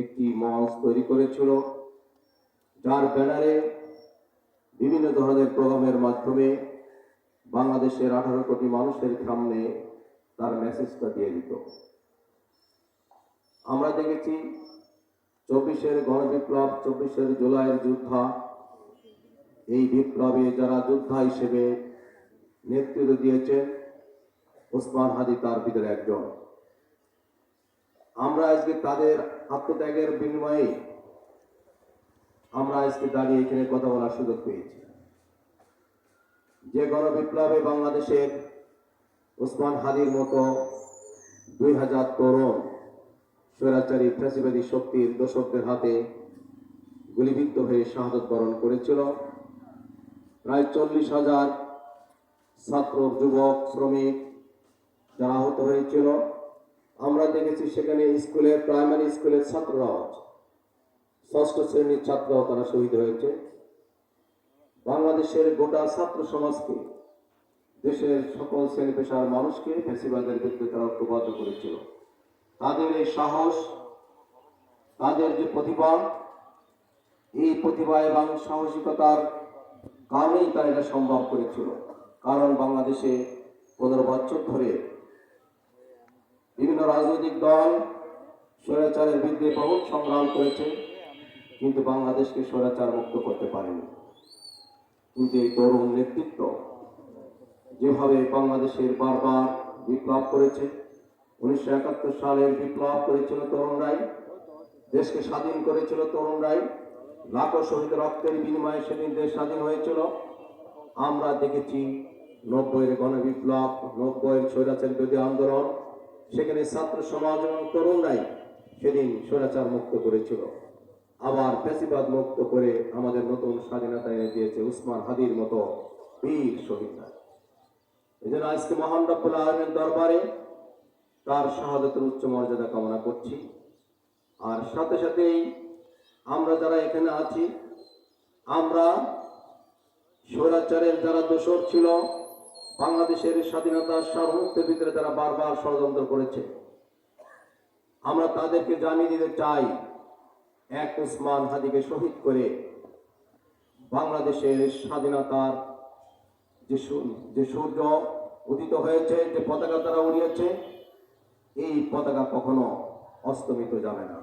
একটি মঞ্চ তৈরি করেছিল, যার ব্যানারে বিভিন্ন ধরনের প্রোগ্রামের মাধ্যমে বাংলাদেশের 18 কোটি মানুষের সামনে তার মেসেজটা দিয়ে দিত। আমরা দেখেছি 24-এর গণবিপ্লব, 24-এর জুলাইয়ের যোদ্ধা, এই বিপ্লবে যারা যোদ্ধা হিসেবে নেতৃত্ব দিয়েছেন, ওসমান হাদি তার ভিতরে একজন। আমরা আজকে তাদের আত্মত্যাগের বিনিময়ে আমরা আজকে দাঁড়িয়ে এখানে কথা বলার সুযোগ পেয়েছি। যে গণবিপ্লবে বাংলাদেশের ওসমান হাদির মতো 2000 তরুণ স্বৈরাচারী ফ্যাসিবাদী শক্তির দোসরদের হাতে গুলিবিদ্ধ হয়ে শাহাদত বরণ করেছিল, প্রায় 40,000 ছাত্র, যুবক, শ্রমিক যারা আহত হয়েছিল। আমরা দেখেছি সেখানে স্কুলের, প্রাইমারি স্কুলের ছাত্ররাও আছে, 6ষ্ঠ শ্রেণীর ছাত্ররাও তারা শহীদ হয়েছে। বাংলাদেশের গোটা ছাত্র সমাজকে, দেশের সকল শ্রেণী পেশার মানুষকে ফ্যাসিবাদের বিরুদ্ধে তারা ঐক্যবদ্ধ করেছিল। তাদের এই সাহস, তাদের যে প্রতিভা, এই প্রতিভা এবং সাহসিকতার কারণেই তারা এটা সম্ভব করেছিল। কারণ বাংলাদেশে 15 বছর ধরে বিভিন্ন রাজনৈতিক দল স্বৈরাচারের বিরুদ্ধে বহুত সংগ্রাম করেছে, কিন্তু বাংলাদেশকে স্বৈরাচার মুক্ত করতে পারেনি। কিন্তু এই তরুণ নেতৃত্ব যেভাবে বাংলাদেশের বারবার বিপ্লব করেছে, 1971 সালের বিপ্লব করেছিল তরুণরাই, দেশকে স্বাধীন করেছিল তরুণরাই, লাখো শহীদ রক্তের বিনিময়ে সেদিন দেশ স্বাধীন হয়েছিল। আমরা দেখেছি 90-এর গণবিপ্লব, 90-এর স্বৈরাচার বিরোধী আন্দোলন, সেখানে ছাত্র সমাজ এবং তরুণরাই সেদিন স্বৈরাচার মুক্ত করেছিল। আবার ফ্যাসিবাদ মুক্ত করে আমাদের নতুন স্বাধীনতা এনে দিয়েছে ওসমান হাদির মতো বীর শহীদরা। এই জন্য আজকে মহান রব্বুল আলামিনের দরবারে তার শাহাদাতের উচ্চ মর্যাদা কামনা করছি। আর সাথে সাথেই আমরা যারা এখানে আছি, আমরা স্বৈরাচারের যারা দোসর ছিল, বাংলাদেশের স্বাধীনতার সার্বভৌমত্বের ভিতরে যারা বারবার ষড়যন্ত্র করেছে, আমরা তাদেরকে জানিয়ে দিতে চাই, এক ওসমান হাদিকে শহীদ করে বাংলাদেশের স্বাধীনতার যে সূর্য উদিত হয়েছে, যে পতাকা তারা উড়িয়েছে, এই পতাকা কখনো অস্তমিত যাবে না।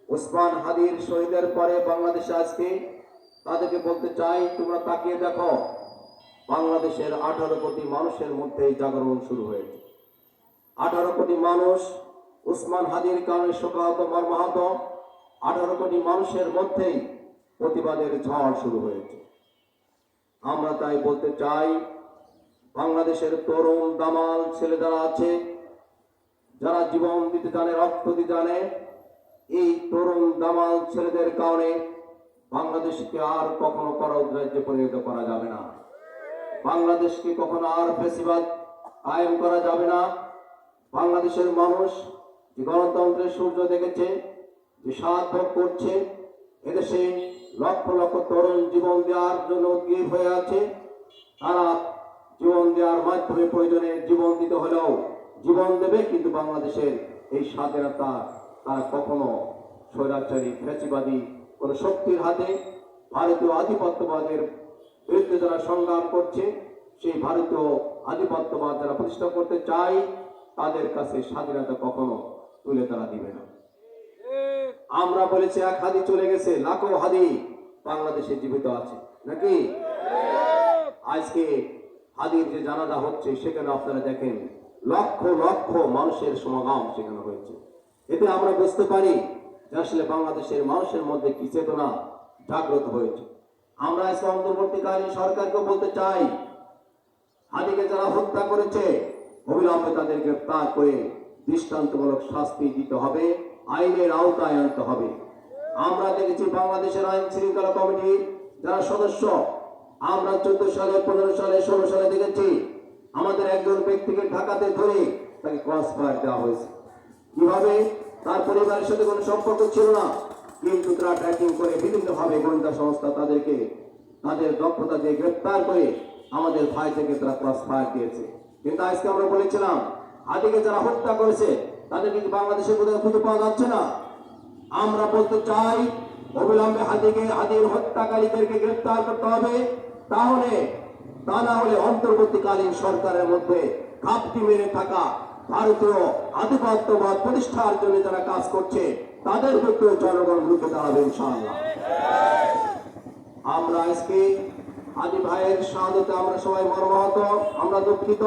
ওসমান হাদির শহীদের পরে বাংলাদেশে আজকে তাদেরকে বলতে চাই, তোমরা তাকিয়ে দেখো, বাংলাদেশের 18 কোটি মানুষের মধ্যে জাগরণ শুরু হয়েছে। 18 কোটি মানুষ ওসমান হাদির কারণে শোকাহত, মর্মাহত। 18 কোটি মানুষের মধ্যেই প্রতিবাদের ঝড় শুরু হয়েছে। আমরা তাই বলতে চাই, বাংলাদেশের তরুণ দামাল ছেলে যারা আছে, যারা জীবন দিতে জানে, রক্ত দিতে জানে, এই তরুণ দামাল ছেলেদের কারণে বাংলাদেশকে আর কখনো পরাধীন রাজ্যে পরিণত করা যাবে না। বাংলাদেশকে কখনো আর ফ্যাসিবাদ কায়েম করা যাবে না। বাংলাদেশের মানুষ যে গণতন্ত্রের সূর্য দেখেছে, যে স্বাদ ভোগ করছে, এদেশে লক্ষ লক্ষ তরুণ জীবন দেওয়ার জন্য উদ্গ্রীব হয়ে আছে। তারা জীবন দেওয়ার মাধ্যমে প্রয়োজনে জীবন দিতে হলেও জীবন দেবে, কিন্তু বাংলাদেশের এই স্বাধীনতা তারা কখনো স্বৈরাচারী ফ্যাসিবাদী কোন শক্তির হাতে, ভারতীয় আধিপত্যবাদের বিরুদ্ধে যারা সংগ্রাম করছে, সেই ভারতীয় আধিপত্যবাদ যারা প্রতিষ্ঠা করতে চায়, তাদের কাছে স্বাধীনতা কখনো তুলে তারা দিবে না। আমরা বলেছি এক হাদি চলে গেছে, লাখো হাদি বাংলাদেশে জীবিত আছে নাকি? আজকে হাদির যে জানাজা হচ্ছে, সেখানে আপনারা দেখেন লক্ষ লক্ষ মানুষের সমাগম সেখানে হয়েছে। এতে আমরা বুঝতে পারি যে আসলে বাংলাদেশের মানুষের মধ্যে কি চেতনা জাগ্রত হয়েছে। আমরা আজকে অন্তর্বর্তীকালীন সরকারকে বলতে চাই, হাদিকে যারা হত্যা করেছে, অবিলম্বে তাদের গ্রেফতার করে দৃষ্টান্তমূলক শাস্তি দিতে হবে, আইনের আওতায় আনতে হবে। আমরা দেখেছি বাংলাদেশের আইন শৃঙ্খলা কমিটির যারা সদস্য, আমরা 14 সালে, 15 সালে, 16 সালে দেখেছি আমাদের একজন ব্যক্তিকে ঢাকাতে ধরে তাকে ক্রস ফায়ার দেওয়া হয়েছে। কিভাবে? তার পরিবারের সাথে কোনো সম্পর্ক ছিল না, কিন্তু তারা ট্র্যাকিং করে বিভিন্নভাবে গোয়েন্দা সংস্থা তাদেরকে তাদের দক্ষতা দিয়ে গ্রেফতার করে আমাদের ভাই থেকে তারা ক্রস ফায়ার দিয়েছে। কিন্তু আজকে আমরা বলেছিলাম, হাদিকে যারা হত্যা করেছে তাদের কিন্তু বাংলাদেশের কোথাও খুঁজে পাওয়া যাচ্ছে না। আমরা বলতে চাই অবিলম্বে হাদির হত্যাকারীদেরকে গ্রেফতার করতে হবে। তা না হলে অন্তর্বর্তীকালীন সরকারের মধ্যে ঘাপটি মেরে থাকা ভারতীয় আধিপত্যবাদ প্রতিষ্ঠার জন্য যারা কাজ করছে তাদের বিরুদ্ধে জনগণ রুখে দাঁড়াবে ইনশাআল্লাহ। আমরা আজকে হাদি ভাইয়ের শাহাদাতে আমরা সবাই মর্মাহত, আমরা দুঃখিত।